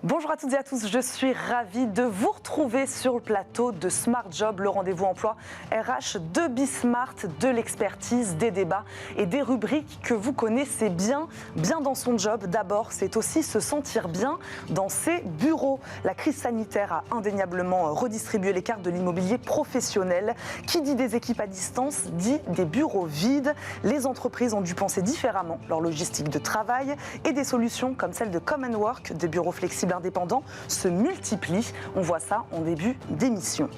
Bonjour à toutes et à tous, je suis ravie de vous retrouver sur le plateau de Smart Job, le rendez-vous emploi RH de Bismart, de l'expertise, des débats et des rubriques que vous connaissez bien dans son job. D'abord, c'est aussi se sentir bien dans ses bureaux. La crise sanitaire a indéniablement redistribué les cartes de l'immobilier professionnel. Qui dit des équipes à distance dit des bureaux vides. Les entreprises ont dû penser différemment leur logistique de travail et des solutions comme celle de Common Work, des bureaux flexibles indépendants, se multiplient. On voit ça en début d'émission.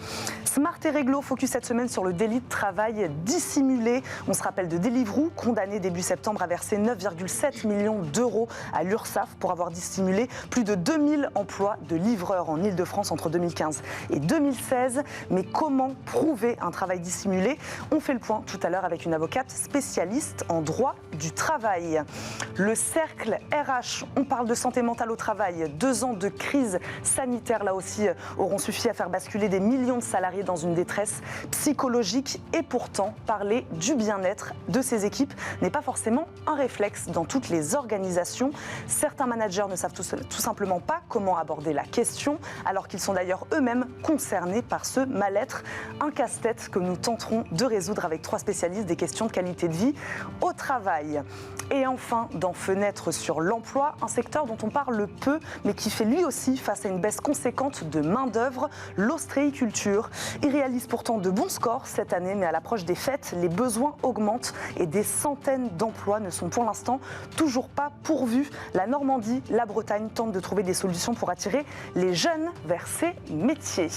Smart et Réglo focus cette semaine sur le délit de travail dissimulé. On se rappelle de Deliveroo, condamné début septembre à verser 9,7 millions d'euros à l'URSSAF pour avoir dissimulé plus de 2000 emplois de livreurs en Ile-de-France entre 2015 et 2016. Mais comment prouver un travail dissimulé? On fait le point tout à l'heure avec une avocate spécialiste en droit du travail. Le cercle RH, on parle de santé mentale au travail. 2 ans de crise sanitaire, là aussi, auront suffi à faire basculer des millions de salariés dans une détresse psychologique. Et pourtant, parler du bien-être de ces équipes n'est pas forcément un réflexe dans toutes les organisations. Certains managers ne savent tout simplement pas comment aborder la question, alors qu'ils sont d'ailleurs eux-mêmes concernés par ce mal-être. Un casse-tête que nous tenterons de résoudre avec 3 spécialistes des questions de qualité de vie au travail. Et enfin, dans Fenêtre sur l'emploi, un secteur dont on parle peu, mais qui fait lui aussi face à une baisse conséquente de main-d'œuvre, l'ostréiculture. Il réalise pourtant de bons scores cette année, mais à l'approche des fêtes, les besoins augmentent et des centaines d'emplois ne sont pour l'instant toujours pas pourvus. La Normandie, la Bretagne tentent de trouver des solutions pour attirer les jeunes vers ces métiers.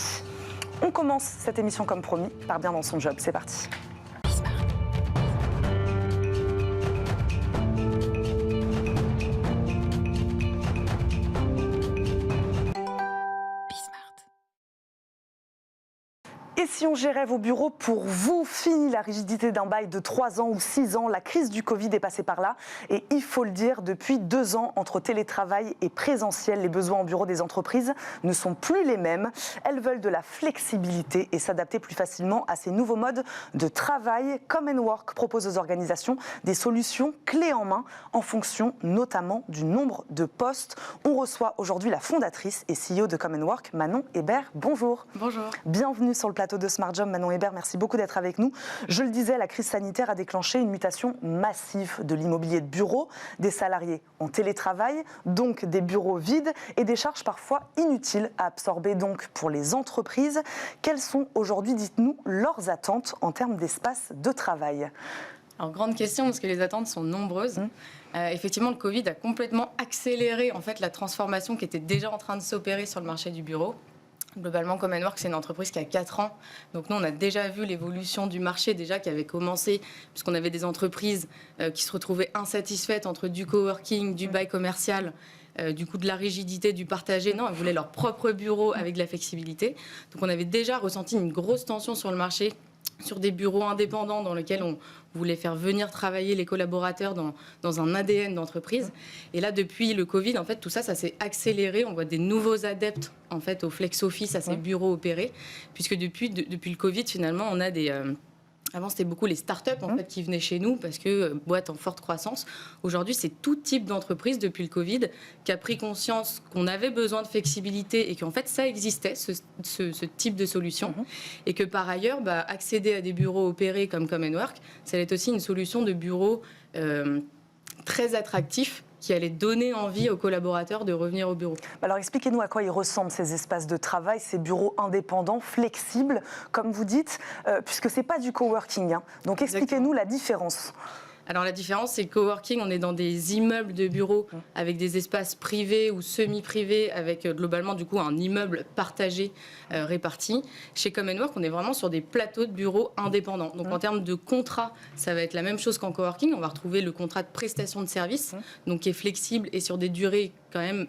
On commence cette émission comme promis par Bien dans son job. C'est parti. Et si on gérait vos bureaux pour vous? Fini la rigidité d'un bail de 3 ans ou 6 ans. La crise du Covid est passée par là. Et il faut le dire, depuis 2 ans, entre télétravail et présentiel, les besoins en bureau des entreprises ne sont plus les mêmes. Elles veulent de la flexibilité et s'adapter plus facilement à ces nouveaux modes de travail. Common Work propose aux organisations des solutions clés en main en fonction notamment du nombre de postes. On reçoit aujourd'hui la fondatrice et CEO de Common Work, Manon Hébert. Bonjour. Bonjour. Bienvenue sur le plateau de Smart Job. Manon Hébert, merci beaucoup d'être avec nous. Je le disais, la crise sanitaire a déclenché une mutation massive de l'immobilier de bureau, des salariés en télétravail, donc des bureaux vides et des charges parfois inutiles à absorber donc pour les entreprises. Quelles sont aujourd'hui, dites-nous, leurs attentes en termes d'espace de travail? Alors, grande question, parce que les attentes sont nombreuses. Effectivement, le Covid a complètement accéléré en fait, la transformation qui était déjà en train de s'opérer sur le marché du bureau. Globalement, Common Work, c'est une entreprise qui a 4 ans. Donc nous, on a déjà vu l'évolution du marché déjà qui avait commencé, puisqu'on avait des entreprises qui se retrouvaient insatisfaites entre du coworking, du bail commercial, du coup de la rigidité, du partagé. Non, elles voulaient leur propre bureau avec de la flexibilité. Donc on avait déjà ressenti une grosse tension sur le marché, sur des bureaux indépendants dans lesquels on voulait faire venir travailler les collaborateurs dans un ADN d'entreprise. Et là, depuis le Covid, en fait, tout ça, ça s'est accéléré. On voit des nouveaux adeptes, en fait, au flex office, à ces bureaux opérés, puisque depuis le Covid, finalement, on a des... Avant, c'était beaucoup les startups en fait, qui venaient chez nous parce que boîte en forte croissance. Aujourd'hui, c'est tout type d'entreprise depuis le Covid qui a pris conscience qu'on avait besoin de flexibilité et qu'en fait, ça existait, ce type de solution. Et que par ailleurs, accéder à des bureaux opérés comme Common Work, ça allait être aussi une solution de bureau très attractif qui allait donner envie aux collaborateurs de revenir au bureau. Alors expliquez-nous à quoi ils ressemblent ces espaces de travail, ces bureaux indépendants, flexibles, comme vous dites, puisque ce n'est pas du coworking. Donc expliquez-nous la différence. Alors la différence, c'est que coworking, on est dans des immeubles de bureaux avec des espaces privés ou semi-privés, avec globalement du coup un immeuble partagé réparti. Chez Common Work, on est vraiment sur des plateaux de bureaux indépendants. Donc en termes de contrat, ça va être la même chose qu'en coworking. On va retrouver le contrat de prestation de service, donc qui est flexible et sur des durées quand même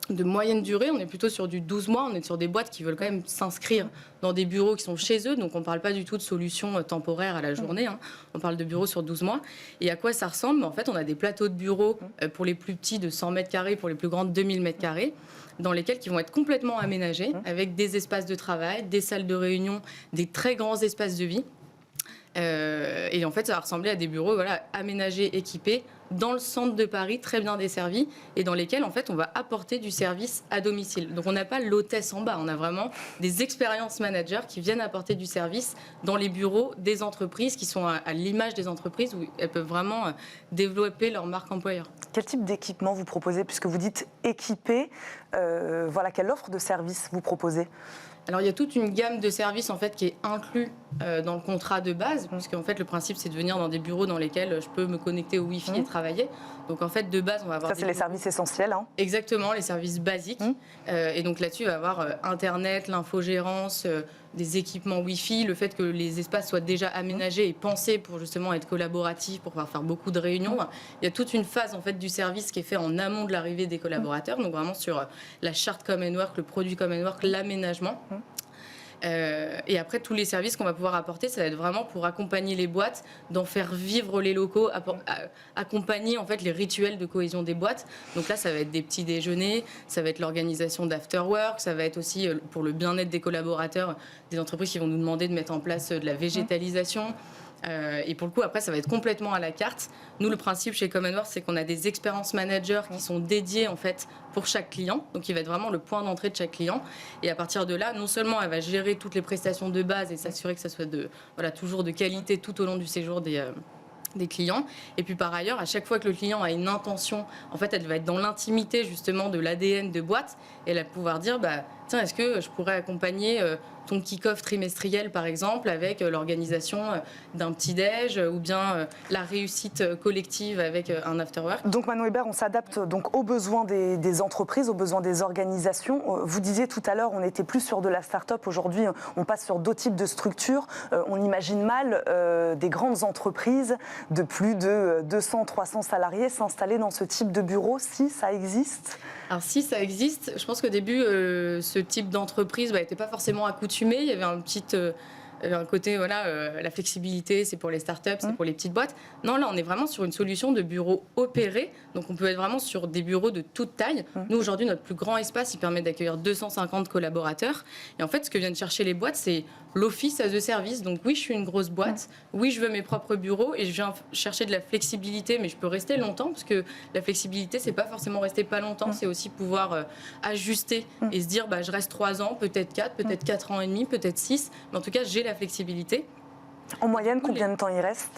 de moyenne durée. On est plutôt sur du 12 mois. On est sur des boîtes qui veulent quand même s'inscrire dans des bureaux qui sont chez eux. Donc, on ne parle pas du tout de solutions temporaires à la journée. On parle de bureaux sur 12 mois. Et à quoi ça ressemble? En fait, on a des plateaux de bureaux pour les plus petits de 100 mètres carrés, pour les plus grands de 2000 mètres carrés, dans lesquels qui vont être complètement aménagés avec des espaces de travail, des salles de réunion, des très grands espaces de vie. Et en fait, ça va ressembler à des bureaux aménagés, équipés, dans le centre de Paris, très bien desservis, et dans lesquels, en fait, on va apporter du service à domicile. Donc, on n'a pas l'hôtesse en bas, on a vraiment des expérience managers qui viennent apporter du service dans les bureaux des entreprises, qui sont à l'image des entreprises, où elles peuvent vraiment développer leur marque employeur. Quel type d'équipement vous proposez, puisque vous dites équipé, quelle offre de service vous proposez ? Alors, il y a toute une gamme de services en fait, qui est inclus dans le contrat de base, puisque en fait, le principe, c'est de venir dans des bureaux dans lesquels je peux me connecter au Wi-Fi et travailler. Donc, en fait, de base, on va avoir... Ça, c'est les services essentiels. Hein. Exactement, les services basiques. Et donc, là-dessus, il va y avoir Internet, l'infogérance, des équipements Wi-Fi, le fait que les espaces soient déjà aménagés et pensés pour justement être collaboratifs, pour pouvoir faire beaucoup de réunions. Il y a toute une phase en fait, du service qui est fait en amont de l'arrivée des collaborateurs, donc vraiment sur la charte Common Work, le produit Common Work, l'aménagement. Et après, tous les services qu'on va pouvoir apporter, ça va être vraiment pour accompagner les boîtes, d'en faire vivre les locaux, accompagner en fait les rituels de cohésion des boîtes. Donc là, ça va être des petits déjeuners, ça va être l'organisation d'after-work, ça va être aussi pour le bien-être des collaborateurs, des entreprises qui vont nous demander de mettre en place de la végétalisation. Et pour le coup, après, ça va être complètement à la carte. Nous, le principe chez Common Work, c'est qu'on a des expérience managers qui sont dédiés en fait pour chaque client. Donc, il va être vraiment le point d'entrée de chaque client. Et à partir de là, non seulement elle va gérer toutes les prestations de base et s'assurer que ça soit toujours de qualité tout au long du séjour des clients. Et puis par ailleurs, à chaque fois que le client a une intention, en fait, elle va être dans l'intimité justement de l'ADN de boîte et elle va pouvoir dire, tiens, est-ce que je pourrais accompagner ton kick-off trimestriel, par exemple, avec l'organisation d'un petit-déj ou bien la réussite collective avec un after-work. Donc, Manon Hébert, on s'adapte donc aux besoins des entreprises, aux besoins des organisations. Vous disiez tout à l'heure, on n'était plus sur de la start-up. Aujourd'hui, on passe sur d'autres types de structures. On imagine mal des grandes entreprises de plus de 200, 300 salariés s'installer dans ce type de bureau, si ça existe. Alors si ça existe, je pense qu'au début, ce type d'entreprise n'était pas forcément accoutumé. Il y avait un côté, la flexibilité, c'est pour les startups, c'est pour les petites boîtes. Non, là, on est vraiment sur une solution de bureau opéré. Donc, on peut être vraiment sur des bureaux de toute taille. Nous, aujourd'hui, notre plus grand espace, il permet d'accueillir 250 collaborateurs. Et en fait, ce que viennent chercher les boîtes, c'est l'office as a service. Donc, oui, je suis une grosse boîte. Oui, je veux mes propres bureaux et je viens chercher de la flexibilité, mais je peux rester longtemps parce que la flexibilité, c'est pas forcément rester pas longtemps. C'est aussi pouvoir ajuster et se dire, je reste 3 ans, peut-être 4, peut-être 4 ans et demi, peut-être 6. Mais en tout cas, j'ai la flexibilité. En moyenne, combien de temps il reste ?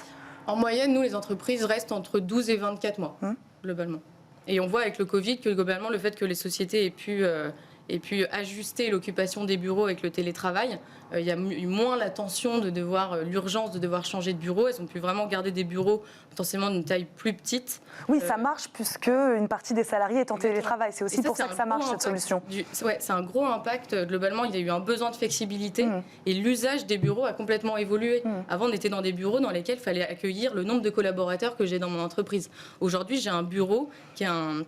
En moyenne, nous, les entreprises restent entre 12 et 24 mois, globalement. Et on voit avec le Covid que, globalement, le fait que les sociétés aient pu ajuster l'occupation des bureaux avec le télétravail, il y a eu moins la tension de l'urgence de devoir changer de bureau. Elles ont pu vraiment garder des bureaux potentiellement d'une taille plus petite. Oui, ça marche puisque une partie des salariés est en télétravail. C'est aussi pour ça que ça marche, cette solution. C'est un gros impact. Globalement, il y a eu un besoin de flexibilité et l'usage des bureaux a complètement évolué. Avant, on était dans des bureaux dans lesquels il fallait accueillir le nombre de collaborateurs que j'ai dans mon entreprise. Aujourd'hui, j'ai un bureau qui est un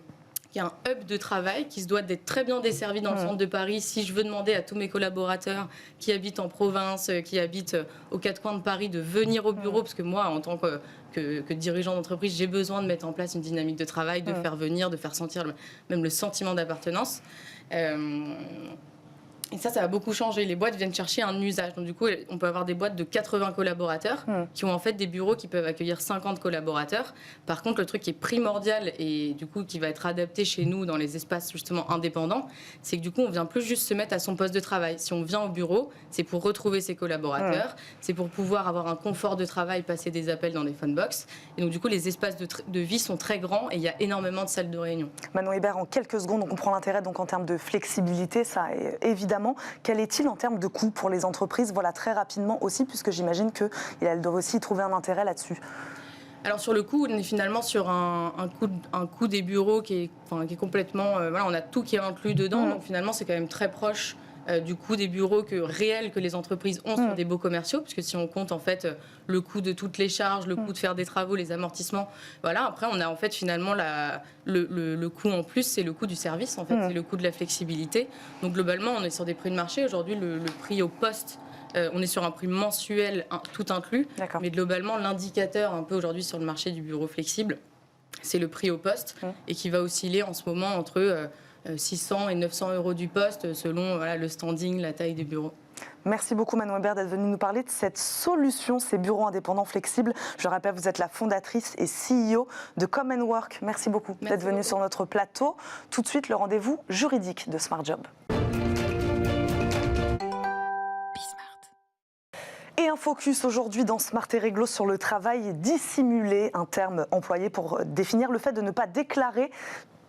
hub de travail qui se doit d'être très bien desservi dans le centre de Paris. Si je veux demander à tous mes collaborateurs qui habitent en province, qui habitent aux 4 coins de Paris, de venir au bureau, parce que moi, en tant que dirigeant d'entreprise, j'ai besoin de mettre en place une dynamique de travail, de faire venir, de faire sentir même le sentiment d'appartenance. Et ça a beaucoup changé. Les boîtes viennent chercher un usage. Donc, du coup, on peut avoir des boîtes de 80 collaborateurs qui ont en fait des bureaux qui peuvent accueillir 50 collaborateurs. Par contre, le truc qui est primordial et du coup qui va être adapté chez nous dans les espaces justement indépendants, c'est que du coup, on vient plus juste se mettre à son poste de travail. Si on vient au bureau, c'est pour retrouver ses collaborateurs, c'est pour pouvoir avoir un confort de travail, passer des appels dans des phone box. Et donc, du coup, les espaces de vie sont très grands et il y a énormément de salles de réunion. Manon Hébert, en quelques secondes, on comprend l'intérêt donc en termes de flexibilité, ça évidemment. Quel est-il en termes de coût pour les entreprises ? Voilà, très rapidement aussi, puisque j'imagine qu'elles doivent aussi trouver un intérêt là-dessus. Alors sur le coût, on est finalement sur un coût des bureaux qui est complètement... on a tout qui est inclus dedans, donc finalement c'est quand même très proche du coût des bureaux réel que les entreprises ont sur des baux commerciaux, puisque si on compte en fait le coût de toutes les charges, le coût de faire des travaux, les amortissements, voilà. Après on a en fait finalement le coût en plus, c'est le coût du service en fait, c'est le coût de la flexibilité. Donc globalement on est sur des prix de marché. Aujourd'hui le prix au poste, on est sur un prix mensuel tout inclus, mais globalement l'indicateur un peu aujourd'hui sur le marché du bureau flexible, c'est le prix au poste et qui va osciller en ce moment entre 600 et 900 euros du poste selon le standing, la taille du bureau. Merci beaucoup Manon Hébert d'être venue nous parler de cette solution, ces bureaux indépendants flexibles. Je rappelle, vous êtes la fondatrice et CEO de Come & Work. Merci beaucoup d'être venue sur notre plateau. Tout de suite, le rendez-vous juridique de Smart Job. Et un focus aujourd'hui dans Smart et Réglo sur le travail dissimulé, un terme employé pour définir le fait de ne pas déclarer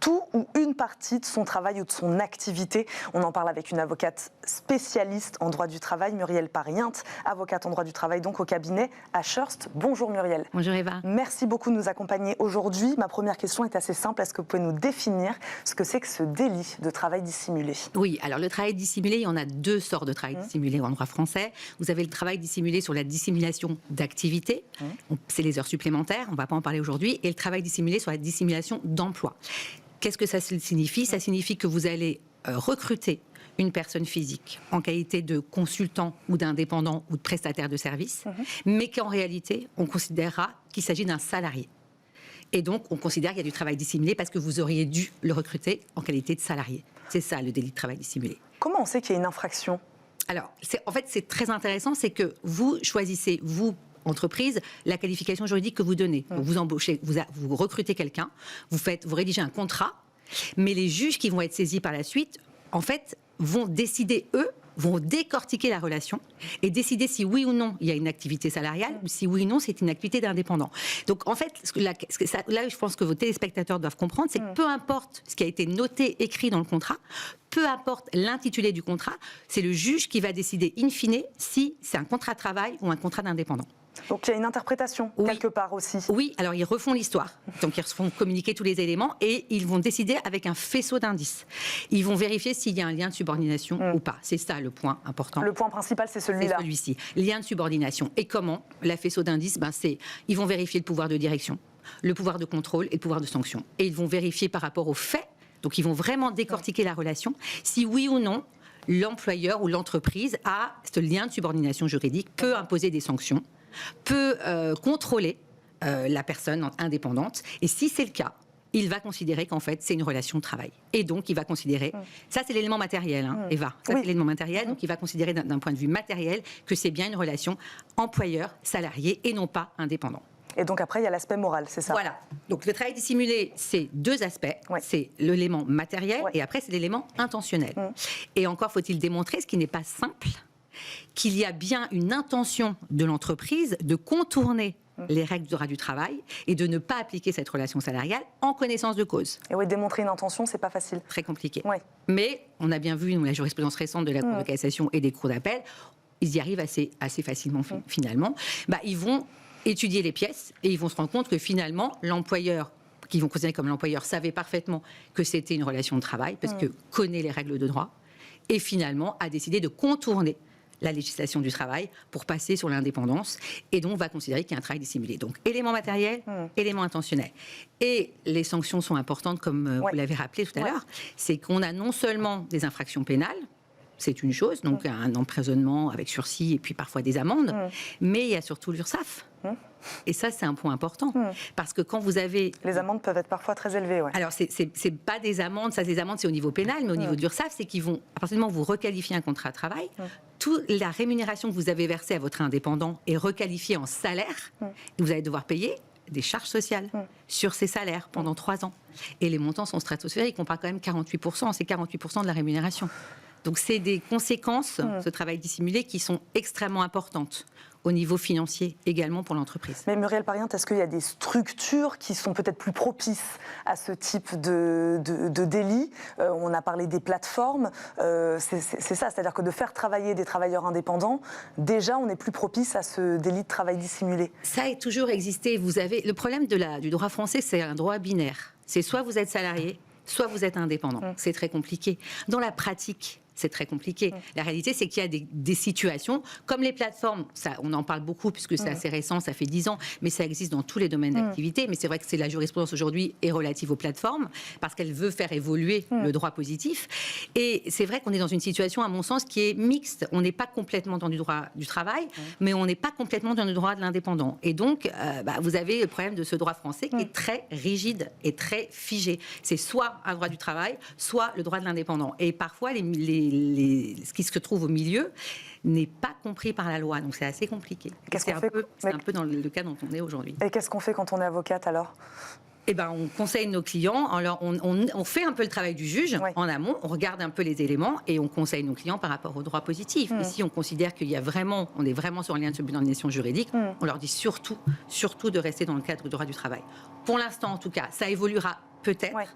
tout ou une partie de son travail ou de son activité. On en parle avec une avocate spécialiste en droit du travail, Muriel Parient, avocate en droit du travail donc au cabinet Ashurst. Bonjour Muriel. Bonjour Eva. Merci beaucoup de nous accompagner aujourd'hui. Ma première question est assez simple. Est-ce que vous pouvez nous définir ce que c'est que ce délit de travail dissimulé ? Oui, alors le travail dissimulé, il y en a deux sortes de travail dissimulé en droit français. Vous avez le travail dissimulé sur la dissimulation d'activité. C'est les heures supplémentaires, on ne va pas en parler aujourd'hui. Et le travail dissimulé sur la dissimulation d'emploi. Qu'est-ce que ça signifie ? Ça signifie que vous allez recruter une personne physique en qualité de consultant ou d'indépendant ou de prestataire de service, mais qu'en réalité, on considérera qu'il s'agit d'un salarié. Et donc, on considère qu'il y a du travail dissimulé parce que vous auriez dû le recruter en qualité de salarié. C'est ça, le délit de travail dissimulé. Comment on sait qu'il y a une infraction ? Alors, en fait, c'est très intéressant, c'est que vous choisissez, vous, entreprise, la qualification juridique que vous donnez. Donc vous embauchez, vous recrutez quelqu'un, vous rédigez un contrat, mais les juges qui vont être saisis par la suite, en fait, vont décider, eux, vont décortiquer la relation et décider si oui ou non il y a une activité salariale ou si oui ou non c'est une activité d'indépendant. Donc en fait, là je pense que vos téléspectateurs doivent comprendre, c'est que peu importe ce qui a été noté, écrit dans le contrat, peu importe l'intitulé du contrat, c'est le juge qui va décider in fine si c'est un contrat de travail ou un contrat d'indépendant. Donc il y a une interprétation quelque part aussi. Oui, alors ils refont l'histoire. Donc ils font communiquer tous les éléments et ils vont décider avec un faisceau d'indices. Ils vont vérifier s'il y a un lien de subordination ou pas. C'est ça le point important. Le point principal, c'est celui-là. C'est celui-ci. Lien de subordination. Et comment ? La faisceau d'indices, ils vont vérifier le pouvoir de direction, le pouvoir de contrôle et le pouvoir de sanction. Et ils vont vérifier par rapport aux faits. Donc ils vont vraiment décortiquer la relation. Si oui ou non, l'employeur ou l'entreprise a ce lien de subordination juridique, peut imposer des sanctions, peut contrôler la personne indépendante. Et si c'est le cas, il va considérer qu'en fait, c'est une relation de travail. Et donc, il va considérer... Ça, c'est l'élément matériel, Eva. Ça, c'est l'élément matériel. Donc, il va considérer d'un point de vue matériel que c'est bien une relation employeur-salarié et non pas indépendant. Et donc, après, il y a l'aspect moral, c'est ça ? Voilà. Donc, le travail dissimulé, c'est deux aspects. C'est l'élément matériel et après, c'est l'élément intentionnel. Et encore faut-il démontrer, ce qui n'est pas simple, qu'il y a bien une intention de l'entreprise de contourner les règles du droit du travail et de ne pas appliquer cette relation salariale en connaissance de cause. Et oui, démontrer une intention, c'est pas facile. Très compliqué. Mais on a bien vu, la jurisprudence récente de la Cour de cassation et des cours d'appel, ils y arrivent assez facilement finalement. Ils vont étudier les pièces et ils vont se rendre compte que finalement, l'employeur, qu'ils vont considérer comme l'employeur, savait parfaitement que c'était une relation de travail parce que connaît les règles de droit et finalement a décidé de contourner la législation du travail pour passer sur l'indépendance et donc va considérer qu'il y a un travail dissimulé. Donc élément matériel, élément intentionnel. Et les sanctions sont importantes comme vous l'avez rappelé tout à l'heure, c'est qu'on a non seulement des infractions pénales, c'est une chose, donc un emprisonnement avec sursis et puis parfois des amendes, mais il y a surtout l'URSSAF. Et ça, c'est un point important. Parce que quand vous avez... Les amendes peuvent être parfois très élevées. Alors, c'est pas des amendes, des amendes, c'est au niveau pénal, mais au niveau de l'URSSAF, c'est qu'ils vont, à partir du moment où vous requalifiez un contrat de travail, toute la rémunération que vous avez versée à votre indépendant est requalifiée en salaire, et vous allez devoir payer des charges sociales sur ces salaires pendant 3 ans. Et les montants sont stratosphériques, on parle quand même 48%, c'est 48% de la rémunération. Donc, c'est des conséquences, ce travail dissimulé, qui sont extrêmement importantes au niveau financier également pour l'entreprise. Mais Muriel Parient, est-ce qu'il y a des structures qui sont peut-être plus propices à ce type de délit ? On a parlé des plateformes, c'est ça, c'est-à-dire que de faire travailler des travailleurs indépendants, déjà on est plus propice à ce délit de travail dissimulé. Ça a toujours existé. Le problème du droit français, c'est un droit binaire. C'est soit vous êtes salarié, soit vous êtes indépendant. C'est très compliqué. Dans la pratique, c'est très compliqué. La réalité, c'est qu'il y a des situations, comme les plateformes, ça, on en parle beaucoup puisque c'est assez récent, ça fait 10 ans, mais ça existe dans tous les domaines d'activité. Mais c'est vrai que la jurisprudence aujourd'hui est relative aux plateformes parce qu'elle veut faire évoluer le droit positif. Et c'est vrai qu'on est dans une situation, à mon sens, qui est mixte. On n'est pas complètement dans du droit du travail, mais on n'est pas complètement dans le droit de l'indépendant. Et donc, vous avez le problème de ce droit français qui est très rigide et très figé. C'est soit un droit du travail, soit le droit de l'indépendant. Et parfois, ce qui se trouve au milieu n'est pas compris par la loi. Donc c'est assez compliqué. C'est un peu dans le cas dont on est aujourd'hui. Et qu'est-ce qu'on fait quand on est avocate alors ? Eh ben, on conseille nos clients, alors on fait un peu le travail du juge en amont, on regarde un peu les éléments et on conseille nos clients par rapport au droit positif. Et si on considère on est vraiment sur un lien de subordination juridique, on leur dit surtout de rester dans le cadre du droit du travail. Pour l'instant, en tout cas, ça évoluera peut-être.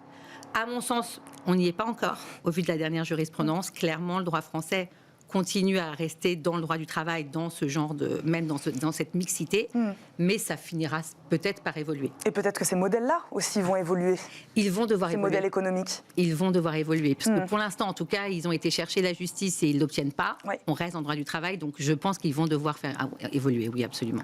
À mon sens, on n'y est pas encore. Au vu de la dernière jurisprudence, clairement, le droit français continue à rester dans le droit du travail, dans ce genre même dans cette mixité, mais ça finira peut-être par évoluer. Et peut-être que ces modèles-là aussi vont évoluer. Ils vont devoir évoluer. Ces modèles économiques. Ils vont devoir évoluer, parce que pour l'instant, en tout cas, ils ont été chercher la justice et ils ne l'obtiennent pas. On reste en droit du travail, donc je pense qu'ils vont devoir faire évoluer, oui, absolument.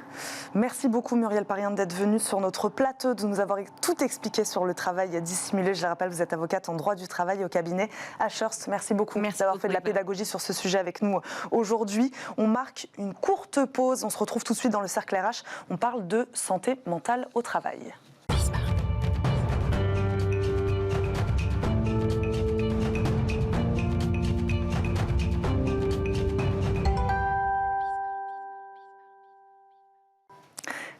Merci beaucoup Muriel Parien d'être venue sur notre plateau, de nous avoir tout expliqué sur le travail dissimulé. Je le rappelle, vous êtes avocate en droit du travail au cabinet Ashurst. Merci beaucoup d'avoir fait de la pédagogie sur ce sujet avec nous aujourd'hui. On marque une courte pause. On se retrouve tout de suite dans le Cercle RH. On parle de santé mentale au travail.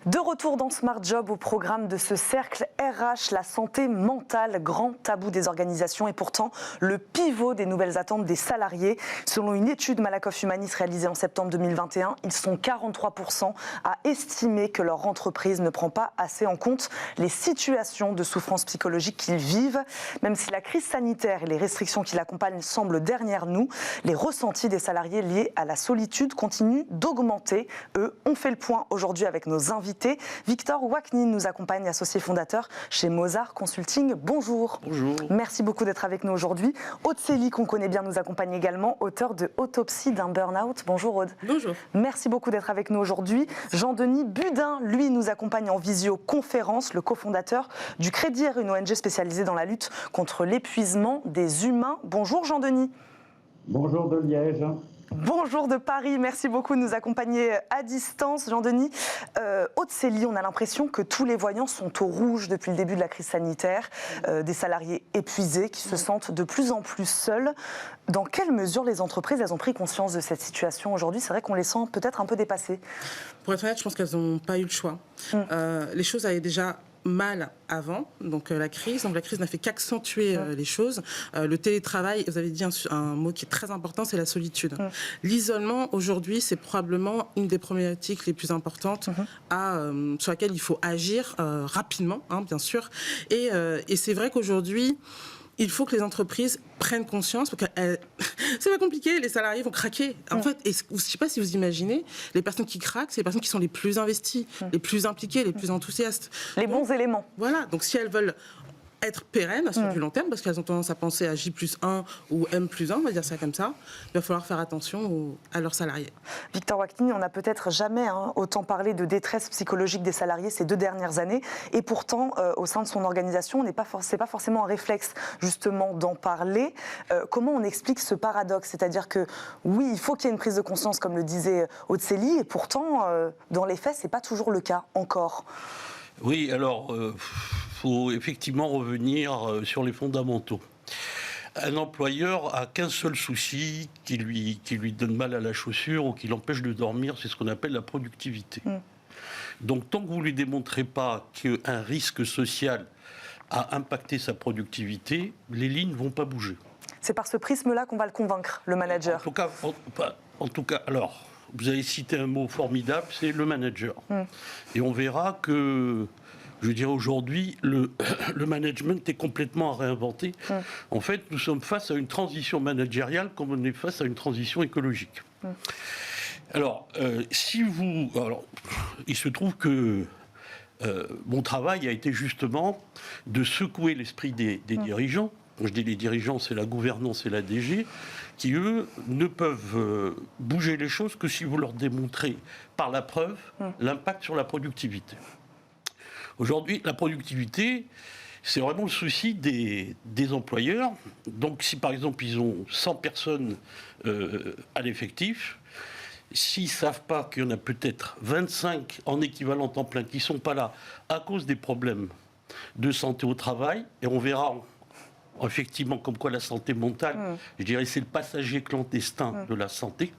De retour dans Smart Job au programme de ce cercle RH, la santé mentale, grand tabou des organisations et pourtant le pivot des nouvelles attentes des salariés. Selon une étude Malakoff Humanis réalisée en septembre 2021, ils sont 43% à estimer que leur entreprise ne prend pas assez en compte les situations de souffrance psychologique qu'ils vivent. Même si la crise sanitaire et les restrictions qui l'accompagnent semblent derrière nous, les ressentis des salariés liés à la solitude continuent d'augmenter. On fait le point aujourd'hui avec nos invités. Victor Waknin nous accompagne, associé fondateur chez Mozart Consulting. Bonjour. Bonjour. Merci beaucoup d'être avec nous aujourd'hui. Aude Célie, qu'on connaît bien, nous accompagne également, auteur de Autopsie d'un burn-out. Bonjour Aude. Bonjour. Merci beaucoup d'être avec nous aujourd'hui. Jean-Denis Budin, lui, nous accompagne en visioconférence, le cofondateur du Crédir, une ONG spécialisée dans la lutte contre l'épuisement des humains. Bonjour Jean-Denis. Bonjour de Liège. Bonjour de Paris, merci beaucoup de nous accompagner à distance. Jean-Denis, Aude Célie, on a l'impression que tous les voyants sont au rouge depuis le début de la crise sanitaire, des salariés épuisés qui se sentent de plus en plus seuls. Dans quelle mesure les entreprises ont pris conscience de cette situation aujourd'hui ? C'est vrai qu'on les sent peut-être un peu dépassés. Pour être honnête, je pense qu'elles n'ont pas eu le choix. Les choses allaient déjà mal avant, donc la crise. Donc la crise n'a fait qu'accentuer les choses. Le télétravail, vous avez dit un mot qui est très important, c'est la solitude. L'isolement, aujourd'hui, c'est probablement une des problématiques les plus importantes sur laquelle il faut agir rapidement, bien sûr. Et c'est vrai qu'aujourd'hui, il faut que les entreprises prennent conscience, parce que c'est pas compliqué, les salariés vont craquer. En fait, je ne sais pas si vous imaginez, les personnes qui craquent, c'est les personnes qui sont les plus investies, les plus impliquées, les plus enthousiastes. Les bons éléments. Voilà, donc si elles veulent être pérennes sur du long terme, parce qu'elles ont tendance à penser à J+1 ou M+1, on va dire ça comme ça, il va falloir faire attention à leurs salariés. Victor Waknin, on n'a peut-être jamais autant parlé de détresse psychologique des salariés ces 2 dernières années, et pourtant, au sein de son organisation, c'est pas forcément un réflexe, justement, d'en parler. Comment on explique ce paradoxe ? C'est-à-dire que, oui, il faut qu'il y ait une prise de conscience, comme le disait Aude Célie, et pourtant, dans les faits, c'est pas toujours le cas, encore. Oui, alors, faut effectivement revenir sur les fondamentaux. Un employeur a qu'un seul souci qui lui donne mal à la chaussure ou qui l'empêche de dormir, c'est ce qu'on appelle la productivité. Donc, tant que vous ne lui démontrez pas qu'un risque social a impacté sa productivité, les lignes ne vont pas bouger. C'est par ce prisme-là qu'on va le convaincre, le manager. En tout cas, alors... Vous avez cité un mot formidable, c'est le manager. Et on verra que, je dirais aujourd'hui, le management est complètement à réinventer. En fait, nous sommes face à une transition managériale comme on est face à une transition écologique. Alors, il se trouve que mon travail a été justement de secouer l'esprit des dirigeants quand je dis les dirigeants, c'est la gouvernance et la DG, qui, eux, ne peuvent bouger les choses que si vous leur démontrez par la preuve l'impact sur la productivité. Aujourd'hui, la productivité, c'est vraiment le souci des employeurs. Donc, si par exemple, ils ont 100 personnes à l'effectif, s'ils ne savent pas qu'il y en a peut-être 25 en équivalent temps plein qui ne sont pas là à cause des problèmes de santé au travail, et on verra effectivement comme quoi la santé mentale, je dirais, c'est le passager clandestin de la santé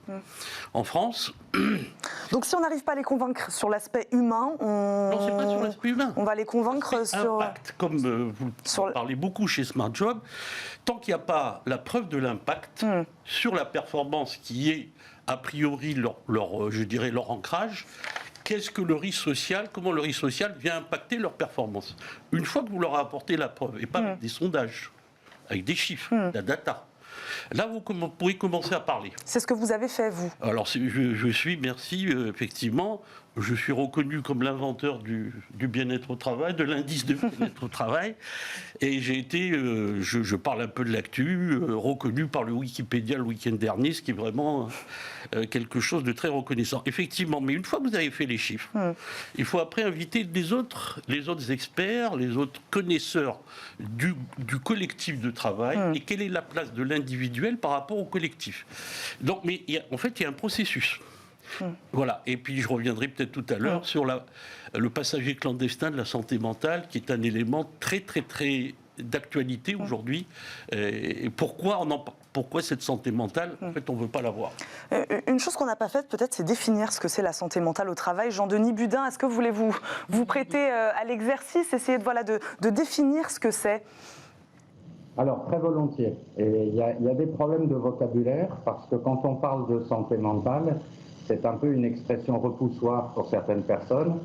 en France. Donc si on n'arrive pas à les convaincre sur l'aspect humain, Non, c'est pas sur l'aspect humain. On va les convaincre sur... Impact, comme vous parlez beaucoup chez Smart Job, tant qu'il n'y a pas la preuve de l'impact sur la performance qui est a priori je dirais leur ancrage, qu'est-ce que le risque social, comment le risque social vient impacter leur performance. Une fois que vous leur apportez la preuve, et pas avec des sondages, avec des chiffres, la data, là vous pourrez commencer à parler. C'est ce que vous avez fait, vous. Alors je suis, merci, effectivement, je suis reconnu comme l'inventeur du bien-être au travail, de l'indice de bien-être au travail, et j'ai été, je parle un peu de l'actu, reconnu par le Wikipédia le week-end dernier, ce qui est vraiment quelque chose de très reconnaissant. Effectivement, mais une fois que vous avez fait les chiffres, il faut après inviter les autres experts, les autres connaisseurs du collectif de travail, et quelle est la place de l'individuel par rapport au collectif. Donc, mais en fait, il y a un processus. Voilà, et puis je reviendrai peut-être tout à l'heure sur le passager clandestin de la santé mentale, qui est un élément très très très d'actualité aujourd'hui. Et pourquoi cette santé mentale, en fait, on ne veut pas l'avoir. Une chose qu'on n'a pas faite, peut-être, c'est définir ce que c'est la santé mentale au travail. Jean-Denis Budin, est-ce que vous voulez vous prêter à l'exercice, essayer de définir ce que c'est? Alors, très volontiers. Et il y a des problèmes de vocabulaire, parce que quand on parle de santé mentale, c'est un peu une expression repoussoire pour certaines personnes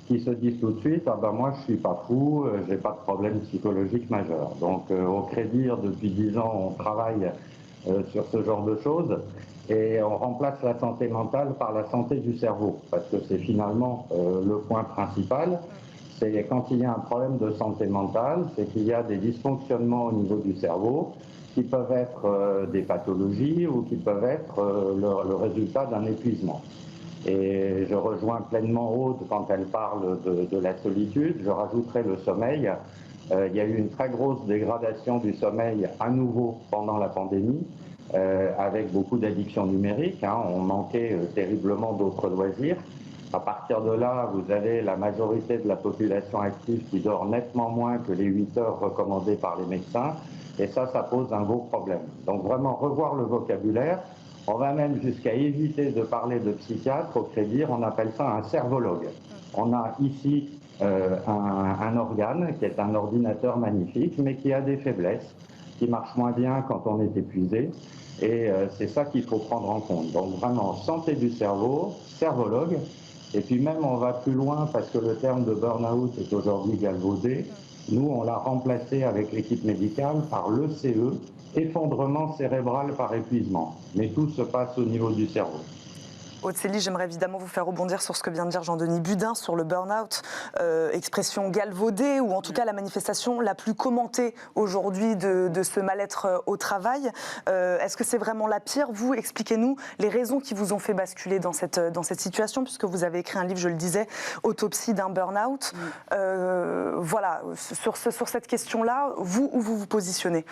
qui se disent tout de suite « Ah ben moi je suis pas fou, j'ai pas de problème psychologique majeur ». Donc au Crédit, depuis 10 ans, on travaille sur ce genre de choses et on remplace la santé mentale par la santé du cerveau, parce que c'est finalement le point principal. C'est quand il y a un problème de santé mentale, c'est qu'il y a des dysfonctionnements au niveau du cerveau qui peuvent être des pathologies ou qui peuvent être le résultat d'un épuisement. Et je rejoins pleinement Aude quand elle parle de la solitude. Je rajouterai le sommeil. Il y a eu une très grosse dégradation du sommeil à nouveau pendant la pandémie, avec beaucoup d'addictions numériques. On manquait terriblement d'autres loisirs. À partir de là, vous avez la majorité de la population active qui dort nettement moins que les 8 heures recommandées par les médecins. Et ça pose un gros problème. Donc vraiment revoir le vocabulaire. On va même jusqu'à éviter de parler de psychiatre au Crédit. On appelle ça un cervologue. On a ici un organe qui est un ordinateur magnifique, mais qui a des faiblesses, qui marche moins bien quand on est épuisé. Et c'est ça qu'il faut prendre en compte. Donc vraiment santé du cerveau, cervologue. Et puis même on va plus loin parce que le terme de burn-out est aujourd'hui galvaudé. Nous, on l'a remplacé avec l'équipe médicale par l'ECE, effondrement cérébral par épuisement. Mais tout se passe au niveau du cerveau. Aude Célie, j'aimerais évidemment vous faire rebondir sur ce que vient de dire Jean-Denis Budin sur le burn-out, expression galvaudée, ou en tout cas la manifestation la plus commentée aujourd'hui de ce mal-être au travail. Est-ce que c'est vraiment la pire? Vous, expliquez-nous les raisons qui vous ont fait basculer dans cette situation, puisque vous avez écrit un livre, je le disais, Autopsie d'un burn-out. Voilà, sur cette question-là, où vous vous positionnez?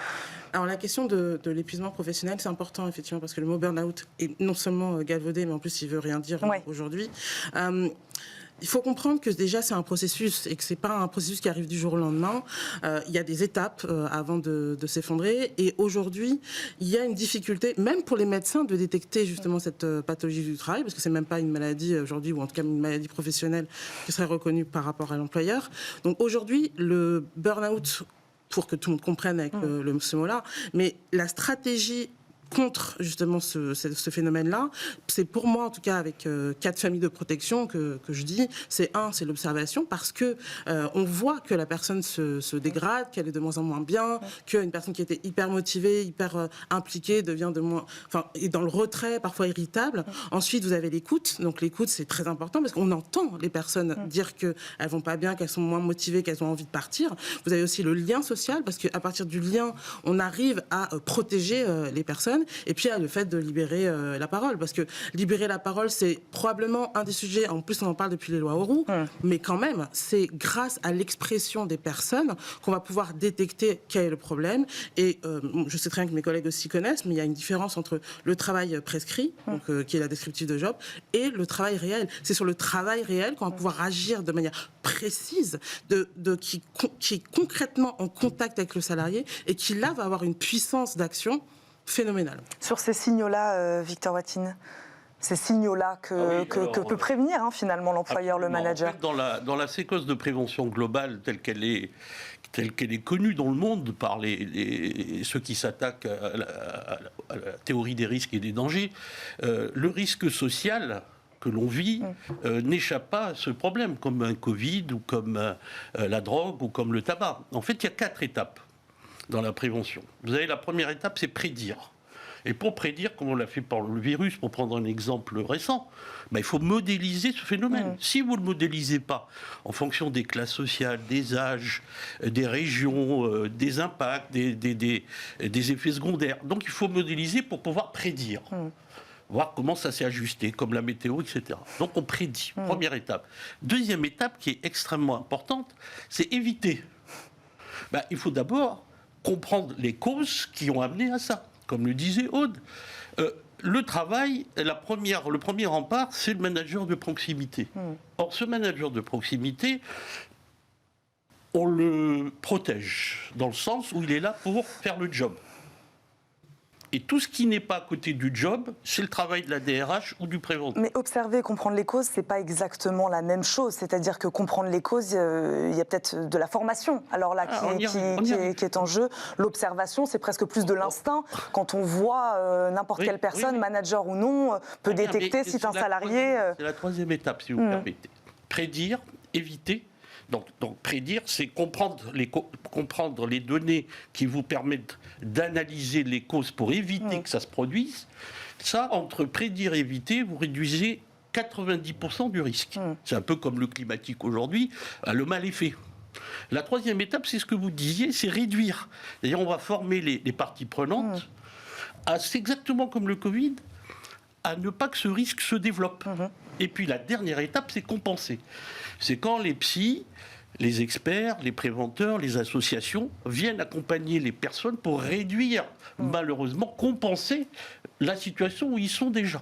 Alors la question de l'épuisement professionnel, c'est important effectivement parce que le mot burn-out est non seulement galvaudé, mais en plus il veut rien dire aujourd'hui. Il faut comprendre que déjà c'est un processus et que c'est pas un processus qui arrive du jour au lendemain. Il y a des étapes avant de s'effondrer, et aujourd'hui il y a une difficulté même pour les médecins de détecter justement cette pathologie du travail, parce que c'est même pas une maladie aujourd'hui, ou en tout cas une maladie professionnelle qui serait reconnue par rapport à l'employeur. Donc aujourd'hui le burn-out, pour que tout le monde comprenne avec ce mot-là, mais la stratégie contre justement ce phénomène-là. C'est pour moi, en tout cas, avec 4 familles de protection que je dis, c'est l'observation, parce que on voit que la personne se dégrade, qu'elle est de moins en moins bien, qu'une personne qui était hyper motivée, hyper impliquée devient est dans le retrait, parfois irritable. Ensuite, vous avez l'écoute. Donc l'écoute, c'est très important parce qu'on entend les personnes dire qu'elles vont pas bien, qu'elles sont moins motivées, qu'elles ont envie de partir. Vous avez aussi le lien social, parce qu'à partir du lien, on arrive à protéger les personnes. Et puis, il y a le fait de libérer la parole, parce que libérer la parole, c'est probablement un des sujets, en plus on en parle depuis les lois Auroux, mais quand même, c'est grâce à l'expression des personnes qu'on va pouvoir détecter quel est le problème. Et je sais très bien que mes collègues aussi connaissent, mais il y a une différence entre le travail prescrit, donc, qui est la descriptive de job, et le travail réel. C'est sur le travail réel qu'on va pouvoir agir de manière précise, qui est concrètement en contact avec le salarié et qui là va avoir une puissance d'action phénoménale. Sur ces signaux-là, Victor Wattine, ces signaux-là que peut prévenir finalement l'employeur, le manager. En fait, dans la séquence de prévention globale telle qu'elle est connue dans le monde par ceux qui s'attaquent à la théorie des risques et des dangers, le risque social que l'on vit n'échappe pas à ce problème, comme un Covid ou comme la drogue ou comme le tabac. En fait, il y a 4 étapes dans la prévention. Vous avez la première étape, c'est prédire. Et pour prédire, comme on l'a fait pour le virus, pour prendre un exemple récent, il faut modéliser ce phénomène. Si vous ne le modélisez pas en fonction des classes sociales, des âges, des régions, des impacts, des effets secondaires, donc il faut modéliser pour pouvoir prédire. Voir comment ça s'est ajusté, comme la météo, etc. Donc on prédit, première étape. Deuxième étape, qui est extrêmement importante, c'est éviter. Il faut d'abord comprendre les causes qui ont amené à ça. Comme le disait Aude, le travail, le premier rempart, c'est le manager de proximité. Or, ce manager de proximité, on le protège, dans le sens où il est là pour faire le job. Et tout ce qui n'est pas à côté du job, c'est le travail de la DRH ou du préventeur. Mais observer et comprendre les causes, c'est pas exactement la même chose. C'est-à-dire que comprendre les causes, il y a peut-être de la formation. Alors là, qui est en jeu. L'observation, c'est presque plus de l'instinct. Quand on voit n'importe quelle personne, manager ou non, peut détecter si un salarié... C'est la troisième étape, si vous permettez. Prédire, éviter. Donc prédire, c'est comprendre les données qui vous permettent d'analyser les causes pour éviter que ça se produise. Ça, entre prédire et éviter, vous réduisez 90% du risque. C'est un peu comme le climatique aujourd'hui, le mal est fait. La troisième étape, c'est ce que vous disiez, c'est réduire. D'ailleurs, on va former les parties prenantes c'est exactement comme le Covid, à ne pas que ce risque se développe. Et puis la dernière étape, c'est compenser. C'est quand les psys, les experts, les préventeurs, les associations viennent accompagner les personnes pour réduire, malheureusement, compenser la situation où ils sont déjà.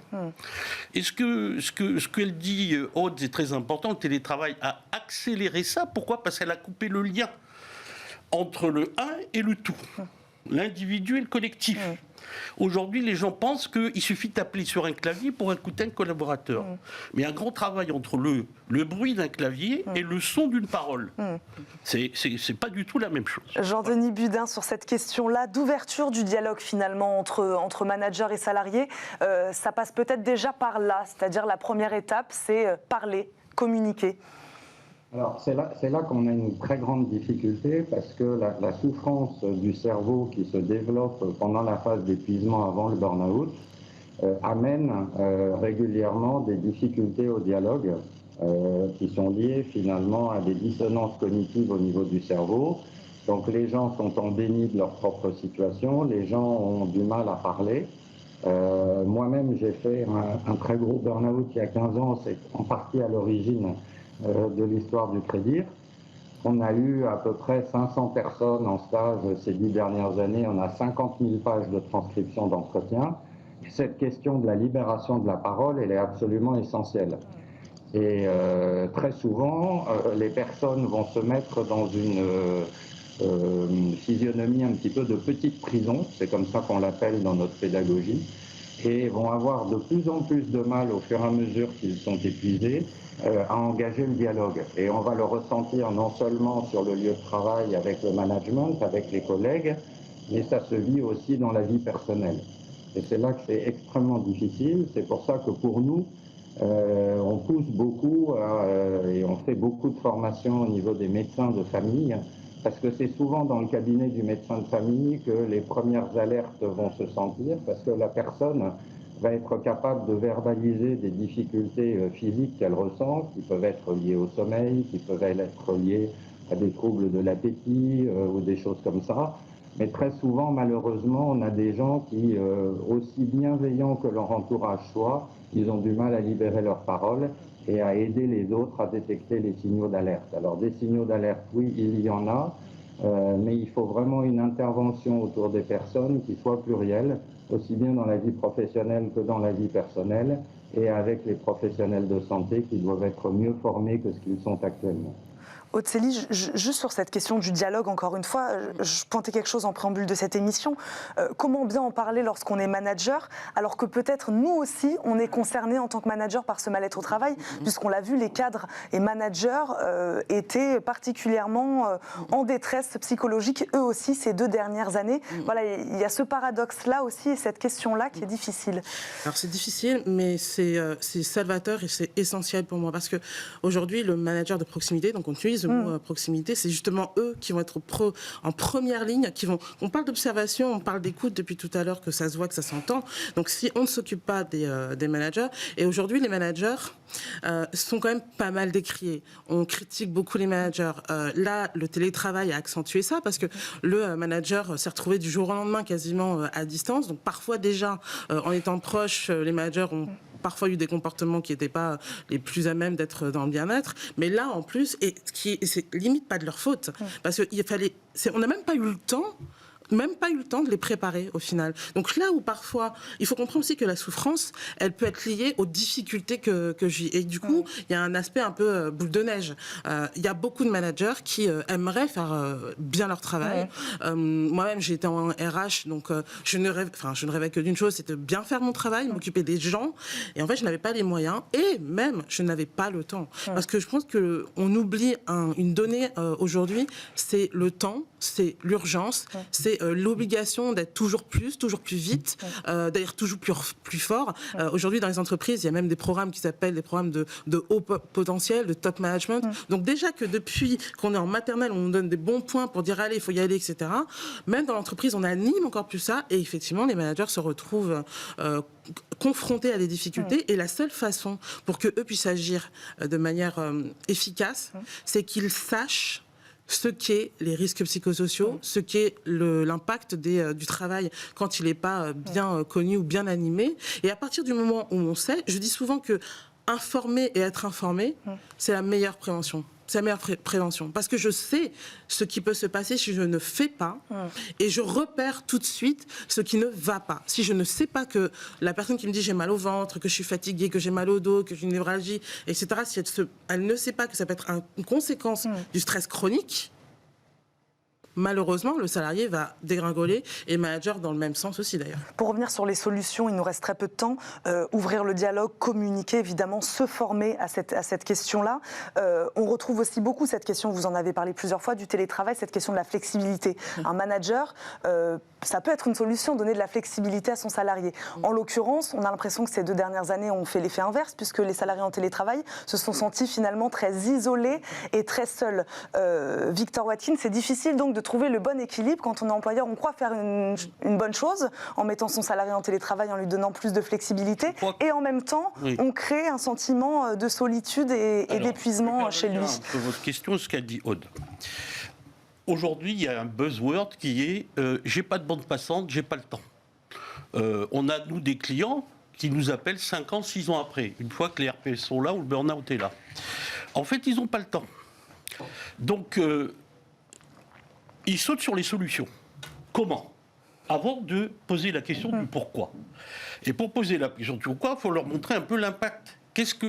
Et ce qu'elle dit, Aude, c'est très important, le télétravail a accéléré ça. Pourquoi ? Parce qu'elle a coupé le lien entre le un et le tout, l'individu et le collectif. Aujourd'hui, les gens pensent qu'il suffit d'appeler sur un clavier pour écouter un collaborateur. Mais un grand travail entre le bruit d'un clavier et le son d'une parole. C'est pas du tout la même chose. Jean-Denis Budin, sur cette question-là, d'ouverture du dialogue finalement entre managers et salariés, ça passe peut-être déjà par là. C'est-à-dire la première étape, c'est parler, communiquer. Alors c'est là qu'on a une très grande difficulté parce que la souffrance du cerveau qui se développe pendant la phase d'épuisement avant le burn-out amène régulièrement des difficultés au dialogue qui sont liées finalement à des dissonances cognitives au niveau du cerveau. Donc les gens sont en déni de leur propre situation, les gens ont du mal à parler. Moi-même j'ai fait un très gros burn-out il y a 15 ans, c'est en partie à l'origine de l'histoire du Prédire. On a eu à peu près 500 personnes en stage ces 10 dernières années. On a 50 000 pages de transcription d'entretien. Cette question de la libération de la parole, elle est absolument essentielle. Et très souvent, les personnes vont se mettre dans une physionomie un petit peu de petite prison, c'est comme ça qu'on l'appelle dans notre pédagogie, et vont avoir de plus en plus de mal au fur et à mesure qu'ils sont épuisés à engager le dialogue. Et on va le ressentir non seulement sur le lieu de travail avec le management, avec les collègues, mais ça se vit aussi dans la vie personnelle. Et c'est là que c'est extrêmement difficile. C'est pour ça que pour nous, on pousse beaucoup et on fait beaucoup de formations au niveau des médecins de famille, parce que c'est souvent dans le cabinet du médecin de famille que les premières alertes vont se sentir, parce que la personne va être capable de verbaliser des difficultés physiques qu'elle ressent, qui peuvent être liées au sommeil, qui peuvent être liées à des troubles de l'appétit ou des choses comme ça. Mais très souvent, malheureusement, on a des gens qui, aussi bienveillants que leur entourage soit, ils ont du mal à libérer leurs paroles et à aider les autres à détecter les signaux d'alerte. Alors des signaux d'alerte, oui, il y en a, mais il faut vraiment une intervention autour des personnes qui soit plurielle, aussi bien dans la vie professionnelle que dans la vie personnelle, et avec les professionnels de santé qui doivent être mieux formés que ce qu'ils sont actuellement. Aude Célie, juste sur cette question du dialogue, encore une fois, je pointais quelque chose en préambule de cette émission. Comment bien en parler lorsqu'on est manager, alors que peut-être nous aussi, on est concernés en tant que manager par ce mal-être au travail, puisqu'on l'a vu, les cadres et managers étaient particulièrement en détresse psychologique, eux aussi, ces 2 dernières années. Voilà, il y a ce paradoxe-là aussi et cette question-là qui est difficile. Alors c'est difficile, mais c'est salvateur et c'est essentiel pour moi, parce qu'aujourd'hui, le manager de proximité, donc on utilise le mot proximité, c'est justement eux qui vont être en première ligne, on parle d'observation, on parle d'écoute depuis tout à l'heure, que ça se voit, que ça s'entend. Donc si on ne s'occupe pas des managers, et aujourd'hui les managers sont quand même pas mal décriés. On critique beaucoup les managers. Là, le télétravail a accentué ça, parce que le manager s'est retrouvé du jour au lendemain quasiment à distance. Donc parfois déjà, en étant proches, les managers ont parfois eu des comportements qui n'étaient pas les plus à même d'être dans le bien-être. Mais là, en plus, et c'est limite pas de leur faute, parce qu'on n'a même pas eu le temps de les préparer au final. Donc là où parfois, il faut comprendre aussi que la souffrance, elle peut être liée aux difficultés que j'ai. Et du coup, il y a un aspect un peu boule de neige. Il y a beaucoup de managers qui aimeraient faire bien leur travail. Moi-même, j'ai été en RH, donc je ne rêvais que d'une chose, c'était de bien faire mon travail, m'occuper des gens. Et en fait, je n'avais pas les moyens et même, je n'avais pas le temps. Parce que je pense qu'on oublie une donnée aujourd'hui, c'est le temps, c'est l'urgence, c'est l'obligation d'être toujours plus vite, d'ailleurs toujours plus fort. Aujourd'hui, dans les entreprises, il y a même des programmes qui s'appellent des programmes de haut potentiel, de top management. Donc déjà que depuis qu'on est en maternelle, on nous donne des bons points pour dire allez, il faut y aller, etc. Même dans l'entreprise, on anime encore plus ça. Et effectivement, les managers se retrouvent confrontés à des difficultés. Et la seule façon pour qu'eux puissent agir de manière efficace, c'est qu'ils sachent ce qu'est les risques psychosociaux, ce qu'est l'impact du travail quand il n'est pas bien connu ou bien animé. Et à partir du moment où on sait, je dis souvent que informer et être informé, c'est la meilleure prévention. C'est la meilleure prévention. Parce que je sais ce qui peut se passer si je ne fais pas et je repère tout de suite ce qui ne va pas. Si je ne sais pas que la personne qui me dit j'ai mal au ventre, que je suis fatiguée, que j'ai mal au dos, que j'ai une névralgie, etc., si elle ne sait pas que ça peut être une conséquence du stress chronique, malheureusement, le salarié va dégringoler et le manager dans le même sens aussi d'ailleurs. Pour revenir sur les solutions, il nous reste très peu de temps. Ouvrir le dialogue, communiquer, évidemment, se former à cette question-là. On retrouve aussi beaucoup cette question, vous en avez parlé plusieurs fois, du télétravail, cette question de la flexibilité. Un manager, ça peut être une solution, donner de la flexibilité à son salarié. En l'occurrence, on a l'impression que ces 2 dernières années ont fait l'effet inverse, puisque les salariés en télétravail se sont sentis finalement très isolés et très seuls. Victor Watkins, c'est difficile donc de trouver le bon équilibre quand on est employeur. On croit faire une bonne chose en mettant son salarié en télétravail, en lui donnant plus de flexibilité, et en même temps, on crée un sentiment de solitude et d'épuisement chez lui. Sur votre question, ce qu'a dit Aude. Aujourd'hui, il y a un buzzword qui est j'ai pas de bande passante, j'ai pas le temps. On a, nous, des clients qui nous appellent 5 ans, 6 ans après, une fois que les RPS sont là ou le burn-out est là. En fait, ils n'ont pas le temps. Donc, ils sautent sur les solutions. Comment ? Avant de poser la question du pourquoi. Et pour poser la question du pourquoi, il faut leur montrer un peu l'impact.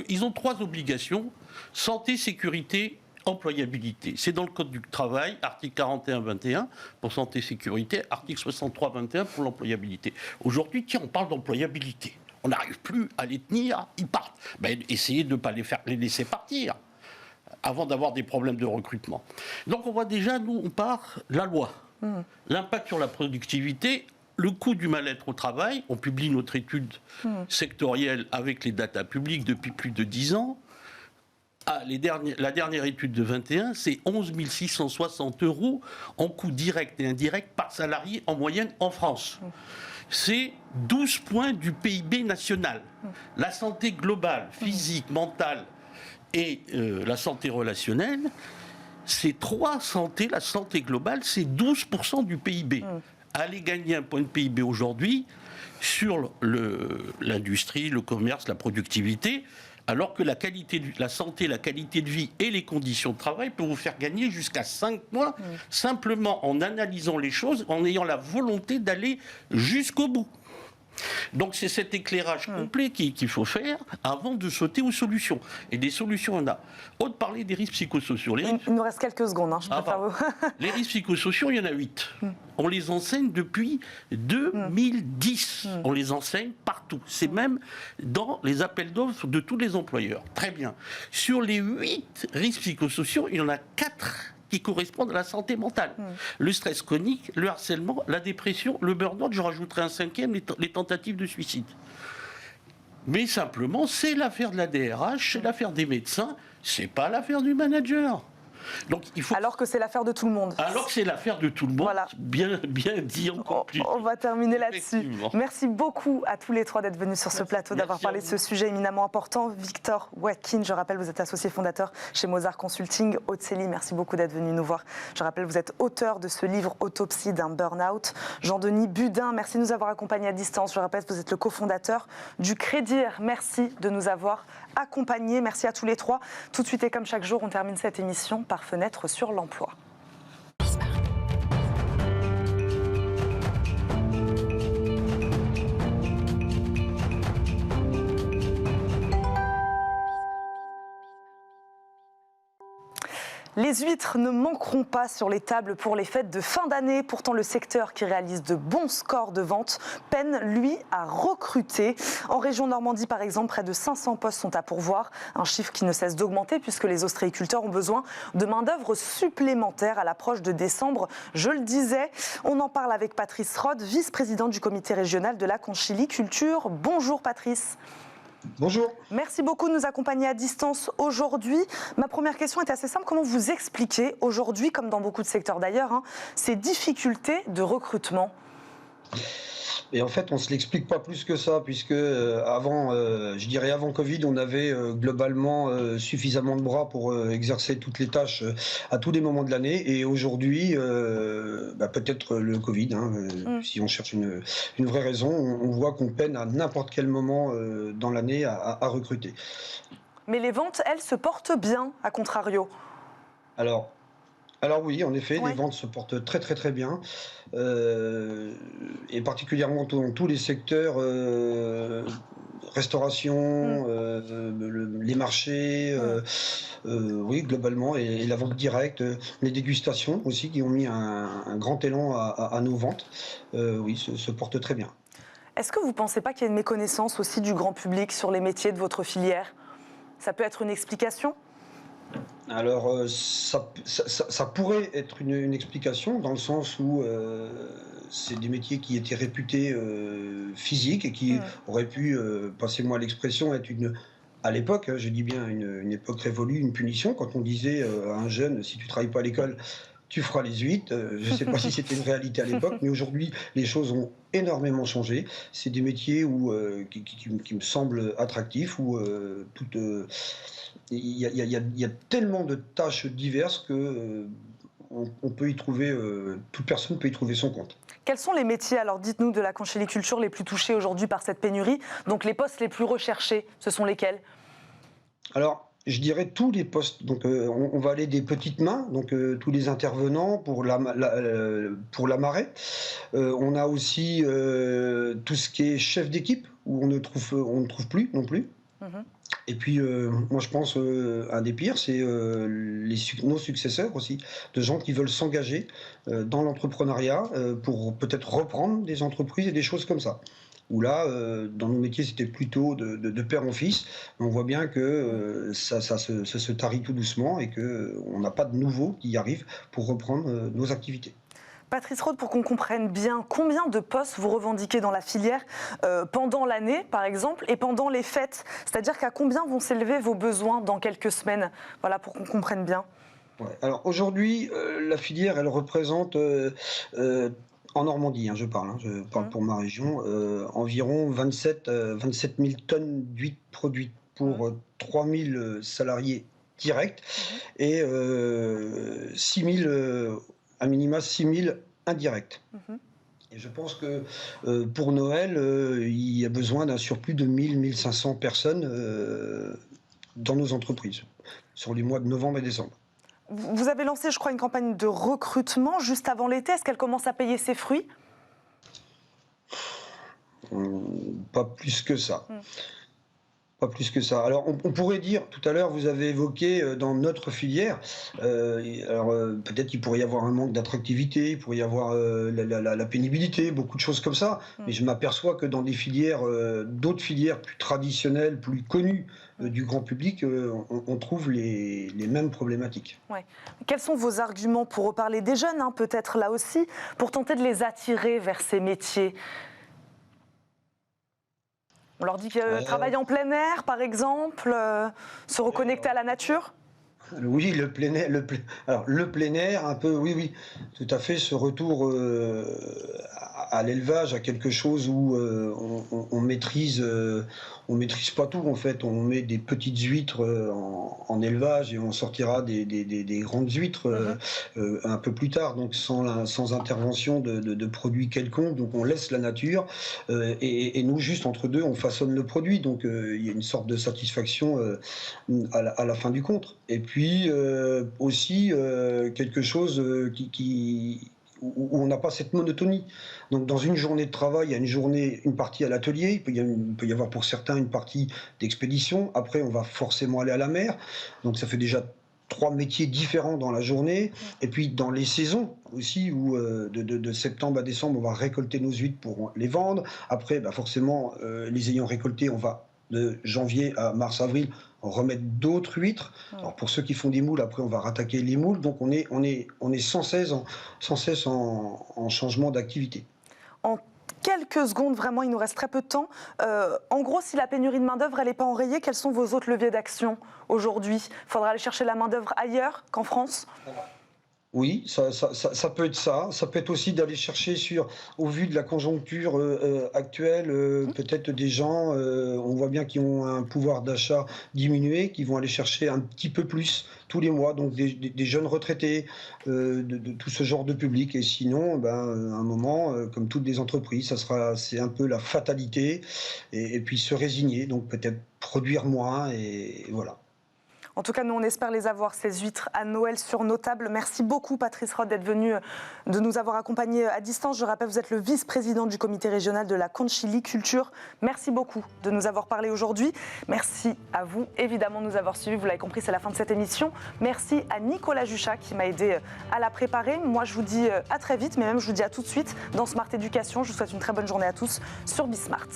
Ils ont 3 obligations, santé, sécurité, employabilité. C'est dans le Code du travail, article 41-21 pour santé, sécurité, article 63-21 pour l'employabilité. Aujourd'hui, tiens, on parle d'employabilité. On n'arrive plus à les tenir, ils partent. Essayez de ne pas les laisser partir avant d'avoir des problèmes de recrutement. Donc on voit déjà, nous, on part la loi. L'impact sur la productivité, le coût du mal-être au travail, on publie notre étude sectorielle avec les datas publiques depuis plus de 10 ans. La dernière étude de 21, c'est 11 660 € en coût direct et indirect par salarié en moyenne en France. C'est 12 points du PIB national. La santé globale, physique, mentale et la santé relationnelle, c'est 3 santé. La santé globale, c'est 12% du PIB. Aller gagner un point de PIB aujourd'hui sur l'industrie, le commerce, la productivité, alors que la santé, la qualité de vie et les conditions de travail peuvent vous faire gagner jusqu'à 5 points, simplement en analysant les choses, en ayant la volonté d'aller jusqu'au bout. Donc c'est cet éclairage complet qu'il faut faire avant de sauter aux solutions. Et des solutions, on a. On parler des risques psychosociaux. Il nous reste quelques secondes, je préfère vous... Les risques psychosociaux, il y en a 8. On les enseigne depuis 2010. On les enseigne partout. C'est même dans les appels d'offres de tous les employeurs. Très bien. Sur les 8 risques psychosociaux, il y en a 4 qui correspondent à la santé mentale. Le stress chronique, le harcèlement, la dépression, le burn-out, je rajouterai un 5e, les tentatives de suicide. Mais simplement, c'est l'affaire de la DRH, c'est l'affaire des médecins, c'est pas l'affaire du manager. Donc, Alors que c'est l'affaire de tout le monde. Alors que c'est l'affaire de tout le monde, voilà. bien dit en conclusion. On va terminer là-dessus. Merci beaucoup à tous les 3 d'être venus sur ce plateau, d'avoir parlé de ce sujet éminemment important. Victor Watkins, je rappelle, vous êtes associé fondateur chez Mozart Consulting. Aude-Célie, merci beaucoup d'être venu nous voir. Je rappelle, vous êtes auteur de ce livre Autopsie d'un burn-out. Jean-Denis Budin, merci de nous avoir accompagnés à distance. Je rappelle, vous êtes le cofondateur du Crédir. Merci de nous avoir accompagnés. Merci à tous les 3. Tout de suite et comme chaque jour, on termine cette émission par Fenêtre sur l'emploi. Les huîtres ne manqueront pas sur les tables pour les fêtes de fin d'année. Pourtant, le secteur qui réalise de bons scores de vente peine, lui, à recruter. En région Normandie, par exemple, près de 500 postes sont à pourvoir. Un chiffre qui ne cesse d'augmenter puisque les ostréiculteurs ont besoin de main-d'œuvre supplémentaire à l'approche de décembre. Je le disais, on en parle avec Patrice Rode, vice-président du comité régional de la conchyliculture. Bonjour Patrice. Bonjour. Merci beaucoup de nous accompagner à distance aujourd'hui. Ma première question est assez simple. Comment vous expliquez aujourd'hui, comme dans beaucoup de secteurs d'ailleurs, ces difficultés de recrutement ? Et en fait, on ne se l'explique pas plus que ça, puisque avant Covid, on avait globalement suffisamment de bras pour exercer toutes les tâches à tous les moments de l'année. Et aujourd'hui, peut-être le Covid, si on cherche une vraie raison, on voit qu'on peine à n'importe quel moment dans l'année à recruter. Mais les ventes, elles, se portent bien, à contrario. Alors oui, en effet, les ventes se portent très très très bien, et particulièrement dans tous les secteurs, restauration, les marchés, oui, globalement, et la vente directe, les dégustations aussi qui ont mis un grand élan à nos ventes, oui, se portent très bien. Est-ce que vous ne pensez pas qu'il y a une méconnaissance aussi du grand public sur les métiers de votre filière ? Ça peut être une explication ? Alors, ça pourrait être une explication, dans le sens où c'est des métiers qui étaient réputés physiques et qui auraient pu, passez-moi l'expression, être à l'époque, je dis bien une époque révolue, une punition. Quand on disait à un jeune, si tu ne travailles pas à l'école, tu feras les huîtres. Je ne sais pas si c'était une réalité à l'époque, mais aujourd'hui, les choses ont énormément changé. C'est des métiers qui me semblent attractifs, où il y a tellement de tâches diverses que on peut y trouver, toute personne peut y trouver son compte. Quels sont les métiers, alors dites-nous, de la conchyliculture les plus touchés aujourd'hui par cette pénurie ? Donc les postes les plus recherchés, ce sont lesquels ? Alors, je dirais tous les postes. Donc on va aller des petites mains, donc tous les intervenants pour la marée. On a aussi tout ce qui est chef d'équipe, où on ne trouve plus non plus. Et puis, moi, je pense, un des pires, c'est nos successeurs aussi, de gens qui veulent s'engager dans l'entrepreneuriat pour peut-être reprendre des entreprises et des choses comme ça. Où là, dans nos métiers, c'était plutôt de père en fils. On voit bien que ça se tarit tout doucement et qu'on n'a pas de nouveaux qui arrivent pour reprendre nos activités. Patrice Rode, pour qu'on comprenne bien, combien de postes vous revendiquez dans la filière pendant l'année, par exemple, et pendant les fêtes? C'est-à-dire qu'à combien vont s'élever vos besoins dans quelques semaines? Voilà, pour qu'on comprenne bien. Ouais. Alors aujourd'hui, la filière, elle représente, en Normandie, je parle pour ma région, environ 27 000 tonnes d'huîtres produites pour 3 000 salariés directs et 6 000, à minima 6 000 indirects. Et je pense que pour Noël, il y a besoin d'un surplus de 1 500 personnes dans nos entreprises, sur les mois de novembre et décembre. Vous avez lancé, je crois, une campagne de recrutement juste avant l'été. Est-ce qu'elle commence à payer ses fruits? Pas plus que ça. Pas plus que ça. Alors, on pourrait dire, tout à l'heure, vous avez évoqué dans notre filière, peut-être qu'il pourrait y avoir un manque d'attractivité, il pourrait y avoir la pénibilité, beaucoup de choses comme ça, mais je m'aperçois que dans des filières, d'autres filières plus traditionnelles, plus connues du grand public, on trouve les mêmes problématiques. Ouais. Quels sont vos arguments pour reparler des jeunes, peut-être là aussi, pour tenter de les attirer vers ces métiers? On leur dit que travailler en plein air, par exemple, se reconnecter à la nature? Oui, le plein air, le plein air, un peu, oui, tout à fait, ce retour à l'élevage, à quelque chose où on maîtrise pas tout, en fait. On met des petites huîtres en élevage et on sortira des grandes huîtres un peu plus tard, donc sans intervention de produits quelconques. Donc on laisse la nature et nous, juste entre deux, on façonne le produit. Donc il y a une sorte de satisfaction à la fin du compte. Et puis aussi quelque chose où on n'a pas cette monotonie. Donc dans une journée de travail, il y a une partie à l'atelier, il peut y avoir pour certains une partie d'expédition, après on va forcément aller à la mer, donc ça fait déjà 3 métiers différents dans la journée, et puis dans les saisons aussi, où de septembre à décembre, on va récolter nos huîtres pour les vendre, après forcément les ayant récoltées, on va de janvier à mars-avril remettre d'autres huîtres. Alors pour ceux qui font des moules, après on va rattaquer les moules. Donc on est sans cesse en changement d'activité. En quelques secondes, vraiment, il nous reste très peu de temps. En gros, si la pénurie de main-d'œuvre n'est pas enrayée, quels sont vos autres leviers d'action aujourd'hui? Il faudra aller chercher la main-d'œuvre ailleurs qu'en France? Oui, ça peut être ça. Ça peut être aussi d'aller chercher au vu de la conjoncture actuelle, peut-être des gens, on voit bien, qui ont un pouvoir d'achat diminué, qui vont aller chercher un petit peu plus tous les mois, donc des jeunes retraités, de tout ce genre de public. Et sinon, à un moment, comme toutes les entreprises, c'est un peu la fatalité, et puis se résigner, donc peut-être produire moins, et voilà. En tout cas, nous, on espère les avoir, ces huîtres, à Noël sur nos tables. Merci beaucoup, Patrice Rode, d'être venu, de nous avoir accompagnés à distance. Je rappelle, vous êtes le vice-président du comité régional de la conchyliculture. Merci beaucoup de nous avoir parlé aujourd'hui. Merci à vous, évidemment, de nous avoir suivis. Vous l'avez compris, c'est la fin de cette émission. Merci à Nicolas Juchat qui m'a aidé à la préparer. Moi, je vous dis à très vite, mais même je vous dis à tout de suite dans Smart Éducation. Je vous souhaite une très bonne journée à tous sur Bismart.